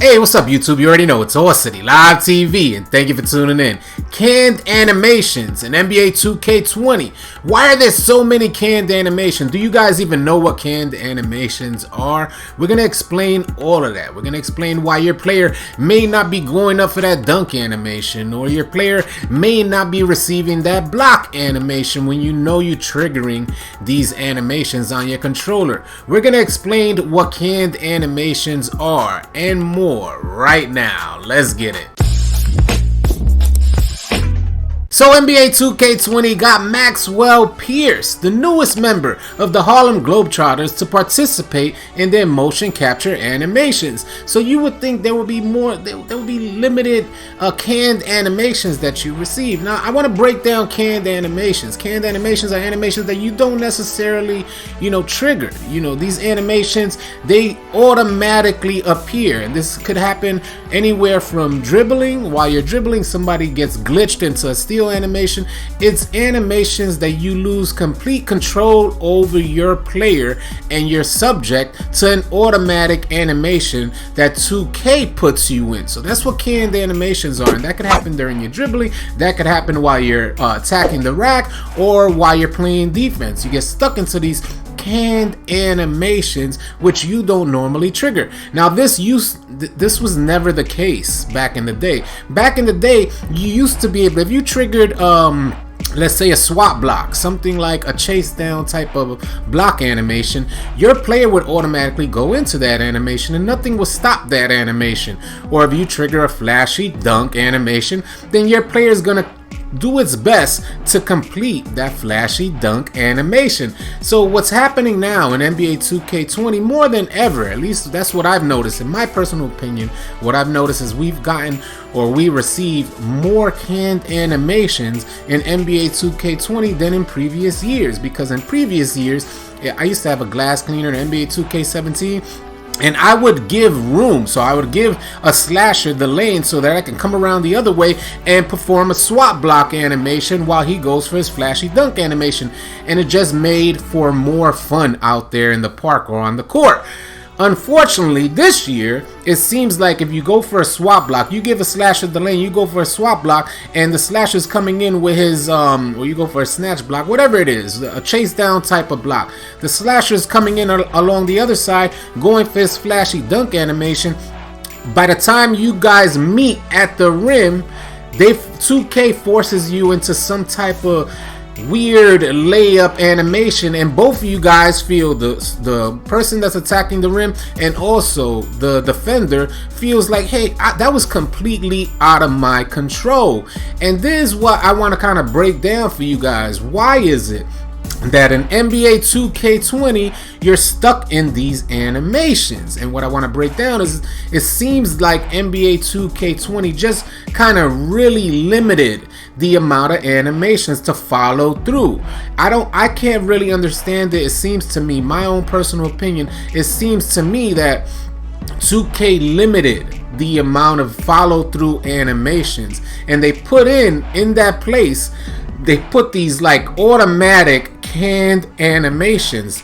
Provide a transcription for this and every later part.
Hey, what's up YouTube? You already know it's All City Live TV, and thank you for tuning in. Canned animations in NBA 2K20. Why are there so many canned animations? Do you guys even know what canned animations are? We're going to explain all of that. We're going to explain why your player may not be going up for that dunk animation, or your player may not be receiving that block animation when you know you're triggering these animations on your controller. We're going to explain what canned animations are and more right now. Let's get it. So NBA 2K20 got Maxwell Pierce, the newest member of the Harlem Globetrotters, to participate in their motion capture animations. So you would think there would be more, there would be limited canned animations that you receive. Now I want to break down canned animations. Canned animations are animations that you don't necessarily, trigger. These animations, they automatically appear, and this could happen anywhere from dribbling. While you're dribbling, somebody gets glitched into a steal animation. It's animations that you lose complete control over your player and you're subject to an automatic animation that 2K puts you in. So that's what canned animations are, and that could happen during your dribbling, that could happen while you're attacking the rack, or while you're playing defense. You get stuck into these canned animations which you don't normally trigger. Now this was never the case back in the day. Back in the day, you used to be able, if you triggered let's say a swap block, something like a chase down type of block animation, your player would automatically go into that animation and nothing will stop that animation. Or if you trigger a flashy dunk animation, then your player is gonna do its best to complete that flashy dunk animation. So what's happening now in NBA 2K20 more than ever, at least that's what I've noticed in my personal opinion, what I've noticed is we receive more canned animations in NBA 2K20 than in previous years. Because in previous years, I used to have a glass cleaner in NBA 2K17, and I would give room, so I would give a slasher the lane so that I can come around the other way and perform a swap block animation while he goes for his flashy dunk animation. And it just made for more fun out there in the park or on the court. Unfortunately, this year, it seems like if you go for a swap block, you give a slasher the lane, you go for a swap block, and the slasher's coming in with his, or you go for a snatch block, whatever it is, a chase down type of block. The slasher's coming in along the other side, going for his flashy dunk animation. By the time you guys meet at the rim, 2K forces you into some type of weird layup animation, and both of you guys feel, the person that's attacking the rim and also the defender feels like, hey, that was completely out of my control. And this is what I want to kind of break down for you guys. Why is it that in NBA 2K20 you're stuck in these animations? And what I want to break down is, it seems like NBA 2K20 just kind of really limited the amount of animations to follow through. I can't really understand it. It seems to me, my own personal opinion, it seems to me that 2K limited the amount of follow through animations, and they put in that place, they put these like automatic canned animations.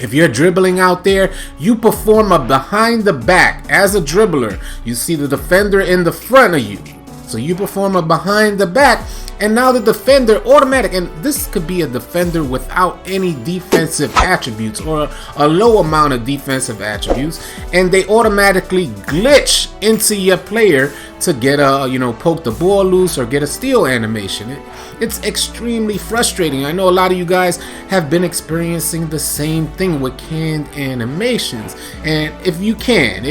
If you're dribbling out there, you perform a behind the back as a dribbler. You see the defender in the front of you, so you perform a behind the back, and now the defender automatic, and this could be a defender without any defensive attributes or a low amount of defensive attributes, and they automatically glitch into your player to get a, poke the ball loose or get a steal animation. It's extremely frustrating. I know a lot of you guys have been experiencing the same thing with canned animations, and if you can,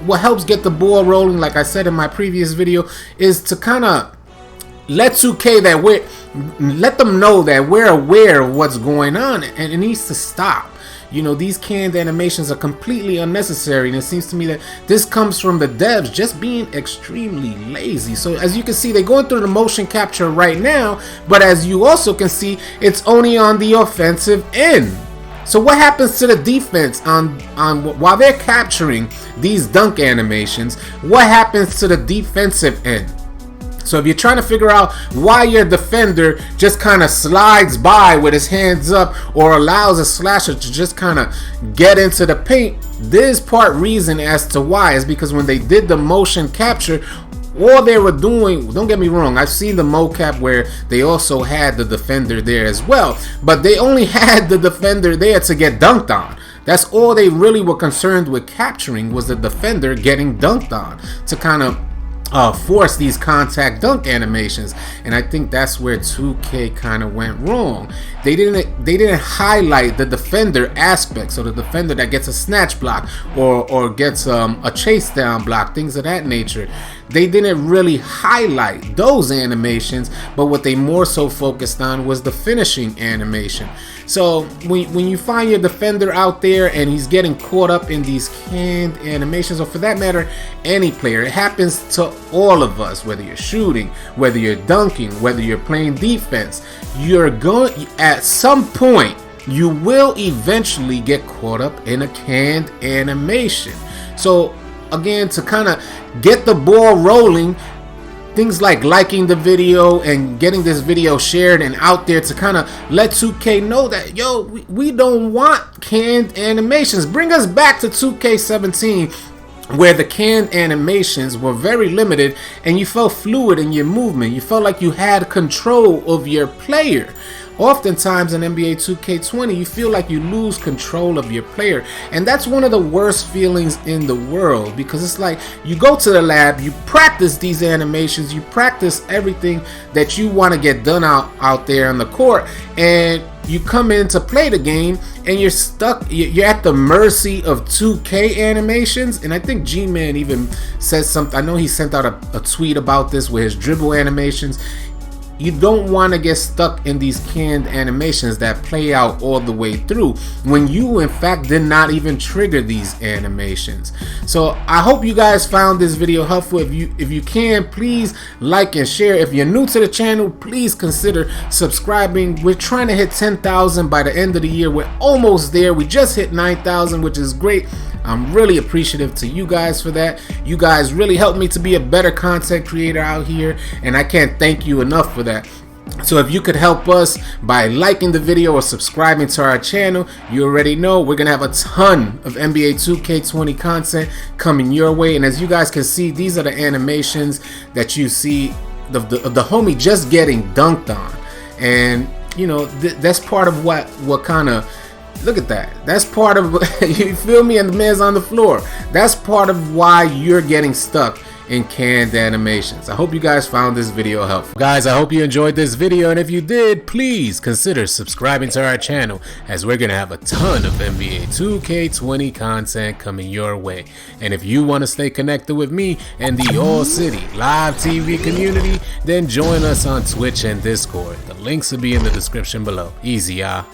what helps get the ball rolling, like I said in my previous video, is to kind of let 2K let them know that we're aware of what's going on, and it needs to stop. These canned animations are completely unnecessary, and it seems to me that this comes from the devs just being extremely lazy. So as you can see, they're going through the motion capture right now, but as you also can see, it's only on the offensive end. So what happens to the defense while they're capturing these dunk animations? What happens to the defensive end? So if you're trying to figure out why your defender just kind of slides by with his hands up or allows a slasher to just kind of get into the paint, there's part reason as to why. Is because when they did the motion capture, all they were doing, don't get me wrong, I've seen the mocap where they also had the defender there as well, but they only had the defender there to get dunked on. That's all they really were concerned with capturing, was the defender getting dunked on, to kind of force these contact dunk animations. And I think that's where 2K kind of went wrong. They didn't highlight the defender aspect, so the defender that gets a snatch block or gets a chase down block, things of that nature. They didn't really highlight those animations, but what they more so focused on was the finishing animation. So when you find your defender out there and he's getting caught up in these canned animations, or for that matter any player, it happens to all of us, whether you're shooting, whether you're dunking, whether you're playing defense, you're going, at some point you will eventually get caught up in a canned animation. So again, to kind of get the ball rolling, things like liking the video and getting this video shared and out there to kind of let 2K know that, yo, we don't want canned animations. Bring us back to 2K17, where the canned animations were very limited and you felt fluid in your movement. You felt like you had control of your player. Oftentimes in NBA 2K20, you feel like you lose control of your player, and that's one of the worst feelings in the world, because it's like you go to the lab, you practice these animations, you practice everything that you want to get done out there on the court, and you come in to play the game and you're stuck, you're at the mercy of 2K animations. And I think G-Man even says something, I know he sent out a tweet about this with his dribble animations. You don't want to get stuck in these canned animations that play out all the way through, when you in fact did not even trigger these animations. So I hope you guys found this video helpful. If you can, please like and share. If you're new to the channel, please consider subscribing. We're trying to hit 10,000 by the end of the year. We're almost there. We just hit 9,000, which is great. I'm really appreciative to you guys for that. You guys really helped me to be a better content creator out here, and I can't thank you enough for that. So if you could help us by liking the video or subscribing to our channel, you already know we're gonna have a ton of NBA 2K20 content coming your way. And as you guys can see, these are the animations that you see the homie just getting dunked on. And you know, that's part of what kind of, look at that. That's part of, you feel me? And the man's on the floor. That's part of why you're getting stuck in canned animations. I hope you guys found this video helpful. Guys, I hope you enjoyed this video, and if you did, please consider subscribing to our channel, as we're gonna have a ton of NBA 2K20 content coming your way. And if you want to stay connected with me and the All City Live TV community, then join us on Twitch and Discord. The links will be in the description below. Easy, y'all.